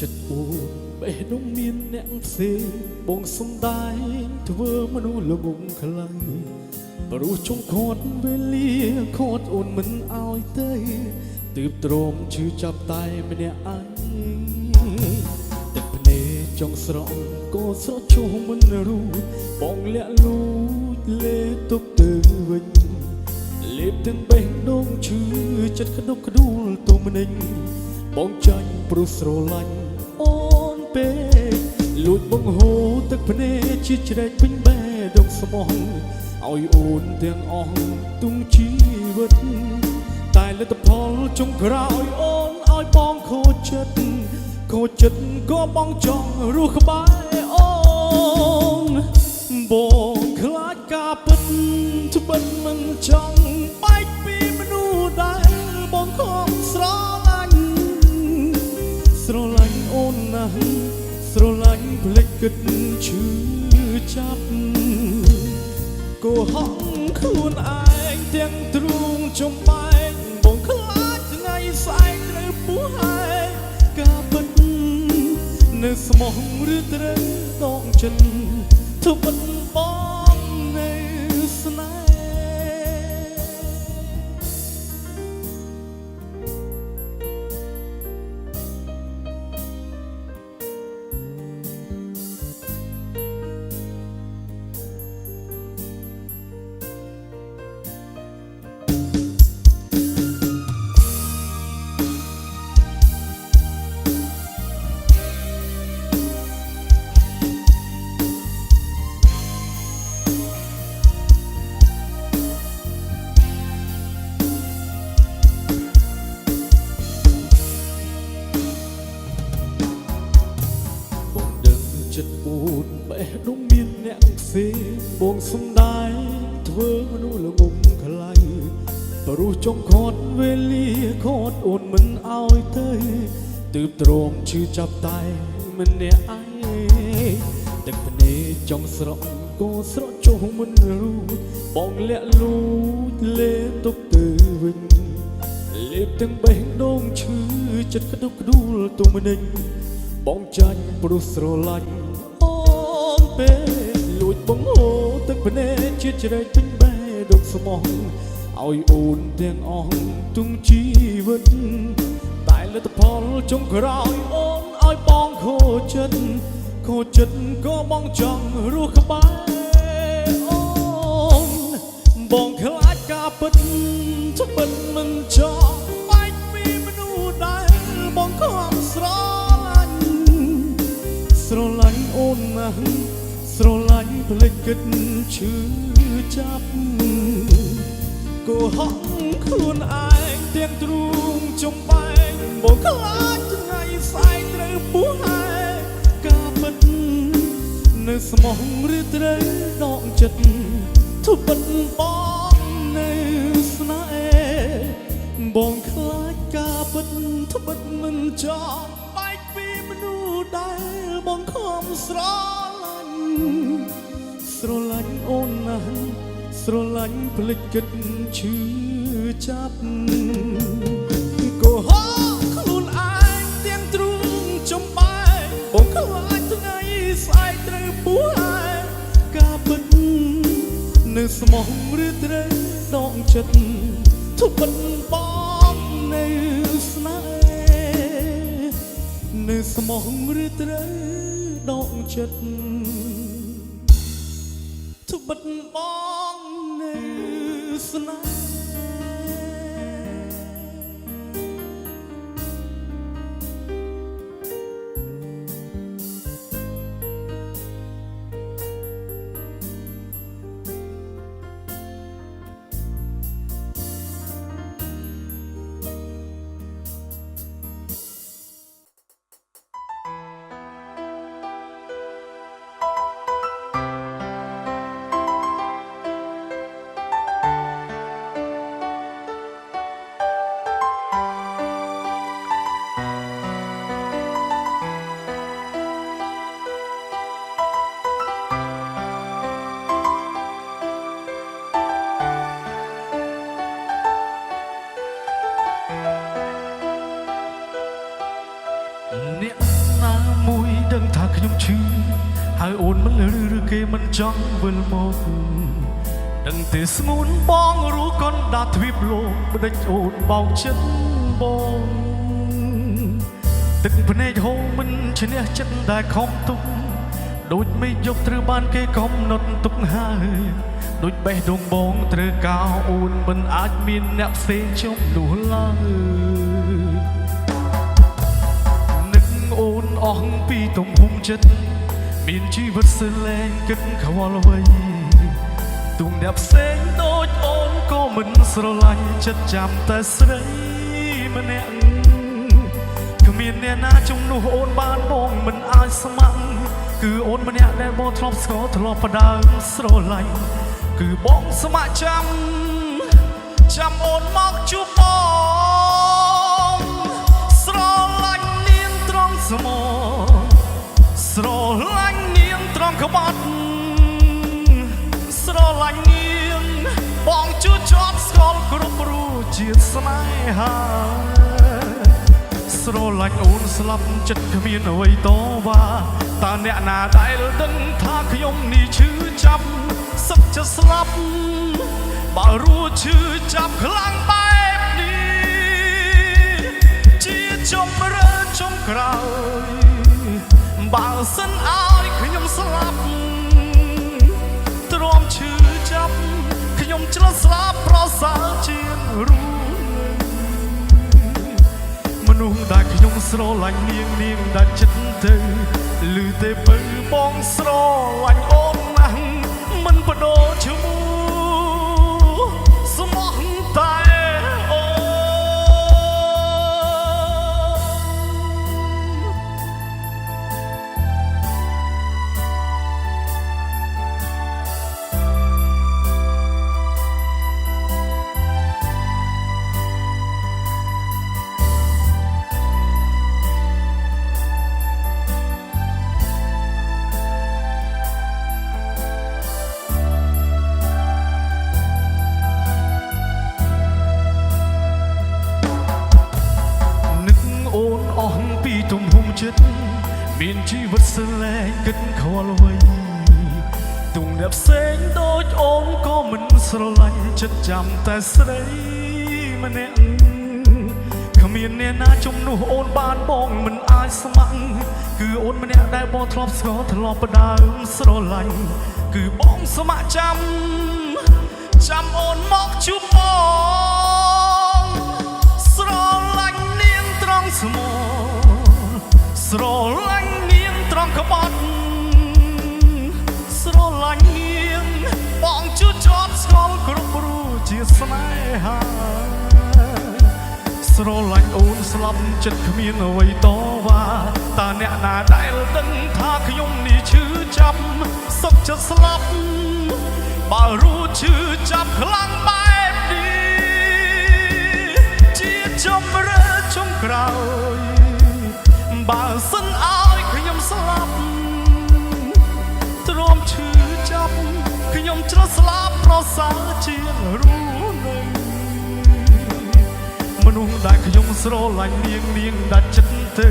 ចិត្តអួនបេះដូងមានអ្នកផ្សេងបងសំដាយធ្វើមនុស្សល្ងងខ្លាំងព្រោះចុងខាត់វេលាខាត់អូនមិនអោយទេទើបទ្រាំឈឺចាប់តែម្នាក់ឯងទឹកភ្នែកចង់ស្រង់ក៏ស្រកឈុះមិនរួចបងលាក់លូចលេទុកទៅវិញលេបទាំងបេះដូងឈឺចិត្តក្តុកក្តួលទុំនិញបងចាញ់ព្រោះស្រឡាញ់អូនពេកលួចបងហូរទឹកភ្នែកជាជ្រែកពេញបេះដូងស្មោះឲ្យអូនទាំងអស់ទុំជីវិតតែលទ្ធផលចុងក្រោយអូនឲ្យបងខូចចិត្តក៏បងចង់រស់ក្បែរអូនបងខ្លាចការពិតត្បិតមិនចង់បែកពីមនុស្សដែលបងខំស្រឡាញ់អូនណាស់ស្រឡាញ់ភ្លេចគិតឈឺចាប់កុហកខ្លួនឯងទាំងទ្រូងចំបែកបងខ្លាចថ្ងៃស្អែកត្រូវពោះហែកការពិតនៅស្មោះឬត្រូវដងចិត្តធ្វើបិទបងនៅស្នេហ៍ចិត្តអួនបេះដូងមានអ្នកផ្សេងបងសំដាយធ្វើមនុស្សល្ងងខ្លាំងព្រោះចុងខាត់វេលាខាត់អូនមិនអោយទៅទើបទ្រាំឈឺចាប់តែម្នាក់ឯងទឹកភ្នែកចង់ស្រក់ក៏ស្រក់ចុះមិនរួចបងលាក់លូចលេទុកទៅវិញលេបទាំងបេះដូងឈឺចិត្តក្តុកក្តួលទុំនិញបងចាញ់ព្រោះស្រឡាញ់អូនពេកលួចបងហូរទឹកភ្នែកជាជ្រែកពេញបេះដូងស្មោះឲ្យអូនទាំងអស់ទុំជីវិតតែលទ្ធផលចុងក្រោយអូនឲ្យបងខូចចិត្តក៏បងចង់រស់ក្បែរអូនបងខ្លាចការពិតត្បិតមិនចង់បែកពីមនុស្សដែលបងខំស្រឡាញ់អូនណាស់ស្រឡាញ់ភ្លេចគិតឈឺចាប់កុហកខ្លួនឯងទាំងទ្រូងចំបែកបងខ្លាចថ្ងៃស្អែកត្រូវពោះហែកការពិតនៅស្មោះឬត្រូវដកចិត្តធ្វើបិទបងនៅស្នេហ៍បងខ្លាចការពិតធ្វើបិទមិនចង់បែកពីមនុស្សដែលបងខំស្រឡាញ់អូនណាស់ស្រឡាញ់ភ្លេចគិតឈឺចាប់កុហកខ្លួនឯងទាំងទ្រូងចំបែកបងខ្លាចថ្ងៃស្អែកត្រូវពោះហែកការពិតនៅស្មោះឬត្រូវដងចិត្តធ្វើបិទបងនៅស្នេហ៍នៅស្មោះឬត្រូវដងចិត្តធ្វើបិទបងនៅស្នេហ៍ ឈឺហើយអូនមិនលឺឬគេមិនចង់វិលមកដឹងតែស្ងួនបងរួកូនដាទ្វីបលោកបដិចអូនបោកចិត្តបងទឹកភ្នែកហូរមិនឈ្នះចិត្តដែលខំទុកដូចមេយកត្រូវបានគេកំណត់ទុកហើយដូចបេះដូងបងត្រូវកោអូនមិនអាចមានអ្នកផ្សេងជំនួសឡើយនឹកអូនអស់ពីទំហំចិត្តមានជីវិតសលែងគិតខ្វល់អ្វីទុំអ្នកផ្សេងដូចអូនក៏មិនស្រឡាញ់ចិត្តចាំតែស្រីម្នាក់គ្មានអ្នកណាជំនួសអូនបានបងមិនអាចស្ម័គ្រគឺអូនម្នាក់ដែលបងធ្លាប់ស្គាល់ធ្លាប់ផ្ដើមស្រឡាញ់គឺបងស្ម័គ្រចាំអូនមកជួបបងស្រឡាញ់នាងត្រង់ស្មោស្រឡាញ់នាងត្រង់ក្បត់ស្រឡាញ់នាងបងជួជាប់ស្គាល់គ្រប់រូបជាតិស្នេហាស្រឡាញ់អូនស្លាប់ចិត្តគ្មានអ្វីតវ៉ាតើអ្នកណាដែលដឹងថាខ្ញុំនេះឈឺចាប់សឹកจะស្លាប់បើរੂឈឺចាប់ខ្លាំងបែបនេះជាចំរើចំក្រោយបើសិនឲ្យខ្ញុំស្លាប់ទ្រាំឈឺចាប់ខ្ញុំឆ្លងស្លាប់ប្រសើរជាងរੂមនុស្សដែលខ្ញុំស្រឡាញ់នាងដែលចិត្តទៅឮទេពៅបងស្រឡាញ់អូនណាស់មិនបដូរឈ្មោះស្មោះតែអូទំហំចិត្តមានជីវិតស្រលែងគិតខ្វល់អ្វីទុំអ្នកផ្សេងដូចអូនក៏មិនស្រឡាញ់ចិត្តចាំតែស្រីម្នាក់គ្មានអ្នកណាជំនួសអូនបានបងមិនអាចស្ម័គ្រគឺអូនម្នាក់ដែលបងធ្លាប់ស្គាល់ធ្លាប់ផ្ដើមស្រឡាញ់គឺបងស្ម័គ្រចាំអូនមកជួបបងស្រឡាញ់នាងត្រង់ស្មោស្រឡាញ់នាងត្រង់ក្បត់ស្រឡាញ់នាងបងជួចជាប់ស្គាល់គ្រប់រូបជាស្នេហាស្រឡាញ់អូនស្លាប់ចិត្តគ្មានអ្វីតវ៉ាតើអ្នកណាដែលដឹងថាខ្ញុំនេះឈឺចាប់សុខចិត្តស្លាប់បើរੂឈឺចាប់ខ្លាំងបែបនេះជាចំរើចំក្រោយបើសិនឲ្យខ្ញុំស្លាប់ទ្រាំឈឺចាប់ខ្ញុំឆ្លងស្លាប់ប្រសើរជាងរੂនៅមនុស្សដែលខ្ញុំស្រឡាញ់នាងដាច់ចិត្តទៅ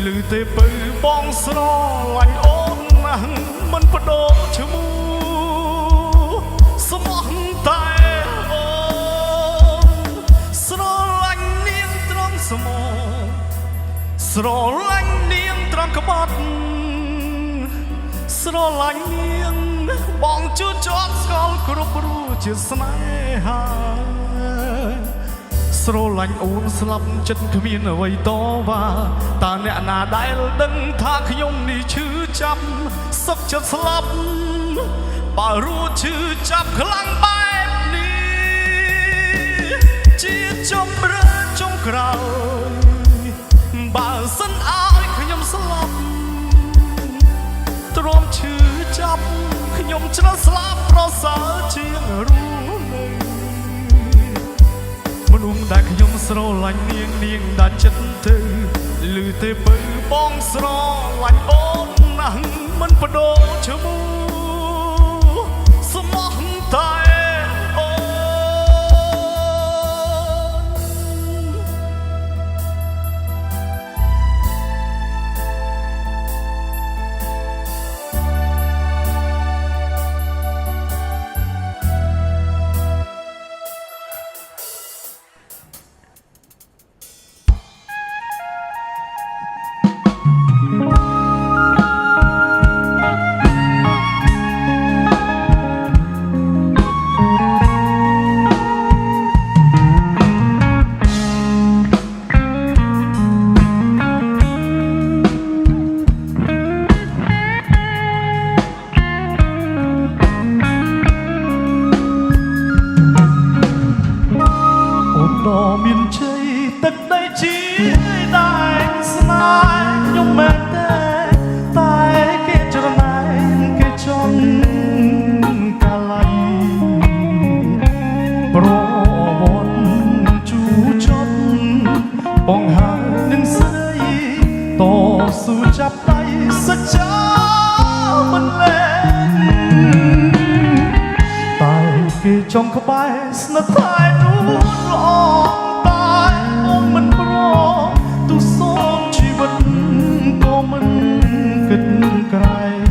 ឮទេពៅបងស្រឡាញ់អូនណាស់មិនបដូរឈ្មោះស្មោះតែអូនស្រឡាញ់នាងត្រង់ស្មោះស្រឡាញ់នាងត្រង់ក្បត់ស្រឡាញ់នាងបងជួចជាប់ស្គាល់គ្រប់រូបជាស្នេហាស្រឡាញ់អូនស្លាប់ចិត្តគ្មានអ្វីតវ៉ាតើអ្នកណាដែលដឹងថាខ្ញុំនេះឈឺចាប់សុខចិត្តស្លាប់បើរੂឈឺចាប់ខ្លាំងបែបនេះជាចំរើចំក្រោយបើសិនឲ្យខ្ញុំស្លាប់ទ្រាំឈឺចាប់ខ្ញុំឆ្លងស្លាប់ប្រសើរជាងរੂនៅមនុស្សដែលខ្ញុំស្រឡាញ់នាងដាច់ចិត្តទៅឮទេពៅបងស្រឡាញ់អូនណាស់មិនបដូរឈ្មោះស្មោះតែអូន មានជ័យទឹកដីជាដែនស្នេហ៍ខ្ញុំមែនតែគេច្រណែនគេចង់កាល័យប្រវត្តិជូចត់បងហើយនឹងស្រីតស៊ូចាប់ដៃសច្ចាមិនលែងតែគេចង់ក្បែរស្និទ្ធតែនួនល្អតែបងមិនប្រទូសូមជីវិតក៏មិនគិតក្រែង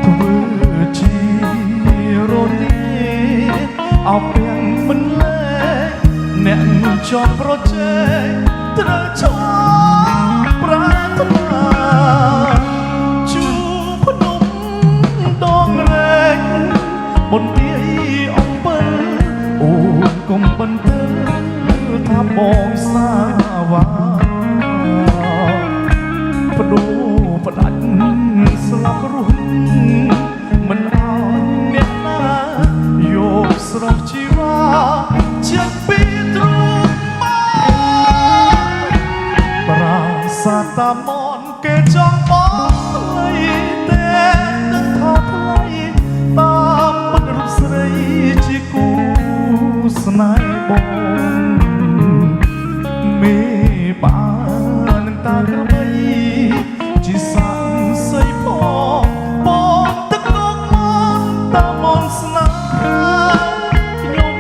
ធ្វើជារនីអោពាំងមិនលែងអ្នកចង់ប្រជែងត្រូវឈប់ប្រាថ្នាជួភ្នំដងរែកបុណ្យទាយអំពើអូនកុំបន្ទើថាបងសាវាបដូរបដាច់ស្លាប់រស់មិនអោយអ្នកណាយកស្រស់ជីវ៉ាចិត្តពីទ្រូងមកប្រាសាទតាមនគេចង់បងថ្លៃតែនឹងថាថ្លៃតាមពិតរូបស្រីជាគូស្នេហ៍បងមេបាននឹងតាក្របីជាសាំងសៃបងទឹកលោកមនតាមនស្នេហ៍ខ្ញុំ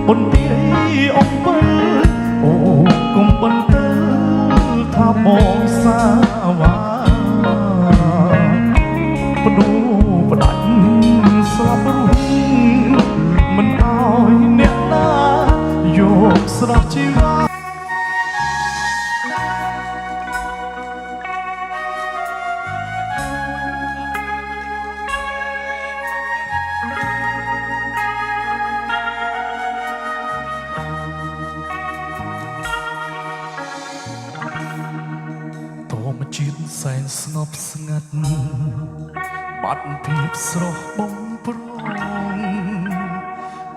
បុណ្យទាយអំពើអូកុំបន្ទើថាបងសាវាបដូរបដាច់ស្លាប់រស់មិនអោយអ្នកណាយកស្រស់ជីវ៉ាជាតិសែនស្ងប់ស្ងាត់បាត់ភាពស្រស់បំប្រង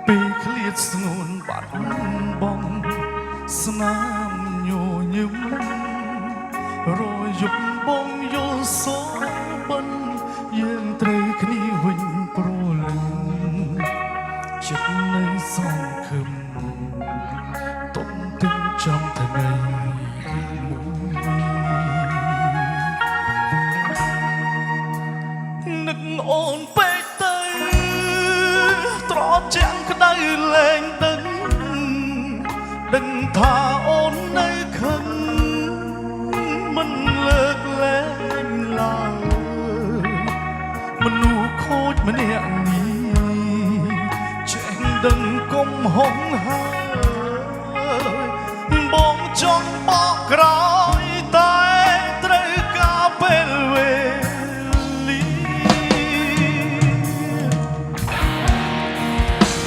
ពេលឃ្លាតស្ងួនបាត់បងស្នាមញញឹមរយប់បងយល់សបិនយើងត្រូវគ្នាវិញប្រលឹងចិត្តនៅសង្ឃឹមទុំទឹងចំថ្ងៃនឹកអូនពេកទៅត្រជាក់ក្តៅលែងដឹងថាអូននៅខឹងមិនលើកលែងឡើយមនុស្សខូចម្នាក់នេះចេះដឹងកុំហុងហើយបងចង់បកក្រោយតែត្រូវការពេលវេលា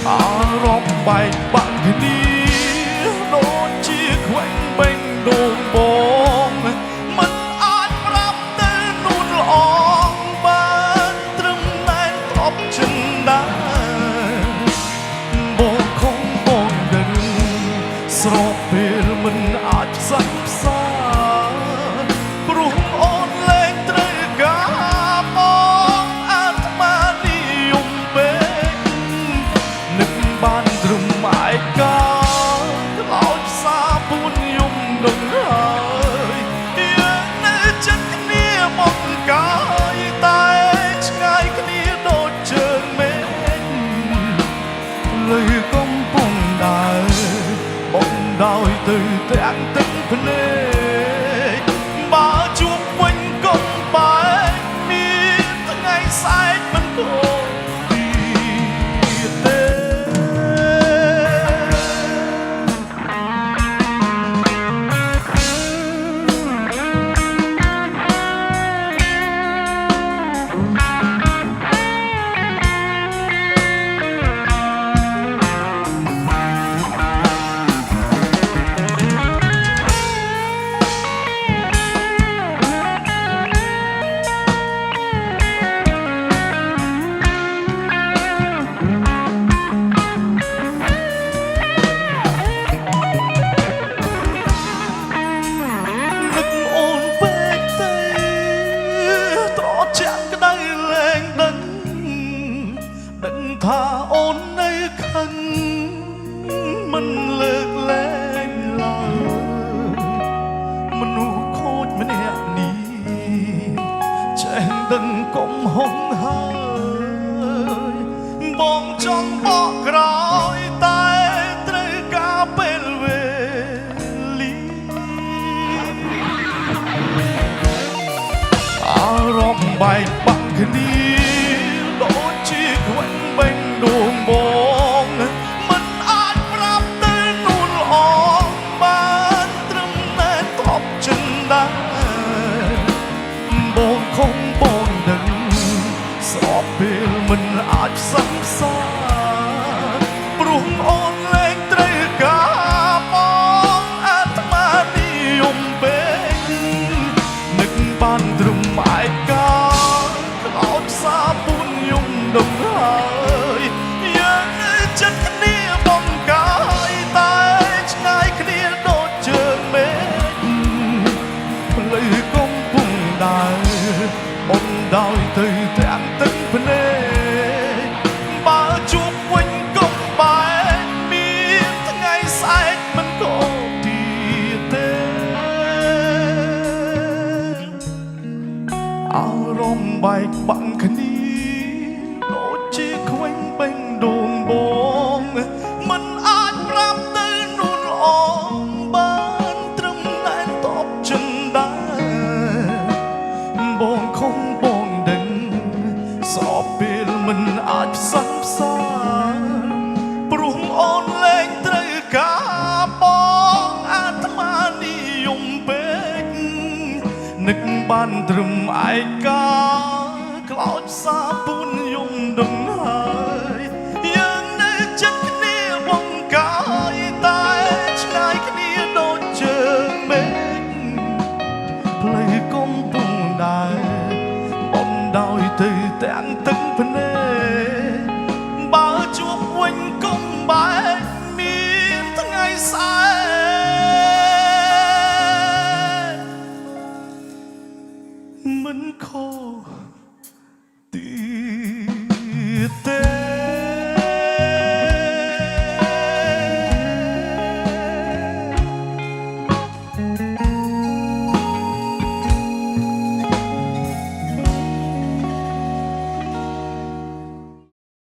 អារម្មណ៍បែកបាក់គ្នាដូចជាខ្វែងបេងដូងបងមិនអាចប្រាប់ទៅនួនល្អបានត្រឹមតែធ្លាប់ចិនដែរបងคงបងដឹងស្របពេលមិនអាចផ្សះផ្សាព្រោះអូនលែងត្រូវការបងអាត្មានិយមពេកនឹកបានត្រឹមឯកាខ្លោចផ្សាពួនយំដឹងហើយយើងនៅចិត្តគ្នាមកកាយតែឆ្ងាយគ្នាដូចជើងមេឃលើកំពុងដើរបងដោយទៅទាំងទឹកភ្នែកបើជួបវិញកុំបែកមានថ្ងៃសែកមិនគោទៀតទេ ថាអូននៅខឹងមិនលើកលែងឡើយមនុស្សខូចម្នាក់នេះចេះដឹងកុំហុងហើយបងចង់បកក្រោយតែត្រូវការពេលវេលាអារម្មណ៍បែកបាក់គ្នាដូចជាខ្វិនបេងដួងបងមិនអាចប្រាប់ទៅនួនល្អបានត្រឹមតែតបចិនដែរបងខំបងដឹងស្របពេលមិនអាចផ្សះផ្សាព្រោះអូនលែងត្រូវការបងអាត្មានិយមពេកនឹកបានត្រឹមឯកាក្លោចសាពុនយំដងហើយយើងនៅចិត្តគ្នាបងកាយតែឆ្ងាយគ្នាដូចជើងមេឃផ្លូវកំពុងដើរបងដោយទៅទាំងទឹកភ្នែកបើជួបវិញកុំបែកមានថ្ងៃស្អែកមិនក៏ទៀតទេអារម្មណ៍បែកបាក់គ្នាដូចជាខ្វែងបេងដួងបងមិនអាចប្រាប់ទៅនួនល្អបានត្រឹមតែតបចិនដែរបងខំបងដឹងស្របពេលមិនអាចផ្សះផ្សាព្រោះអូនលែងត្រូវការបងអាត្មានិយមពេកនឹកបានត្រឹមឯកាក្លោចសាពុនយំដងហើយយើងនៅចិត្តគ្នាបងកាយតែឆ្ងាយគ្នាដូចជើងមេឃផ្លូវកំពុងដើរបងដោយទៅទាំងទឹកភ្នែកបើជួបវិញកុំបែកមានថ្ងៃស្អែកមិនខុសទៀតទេ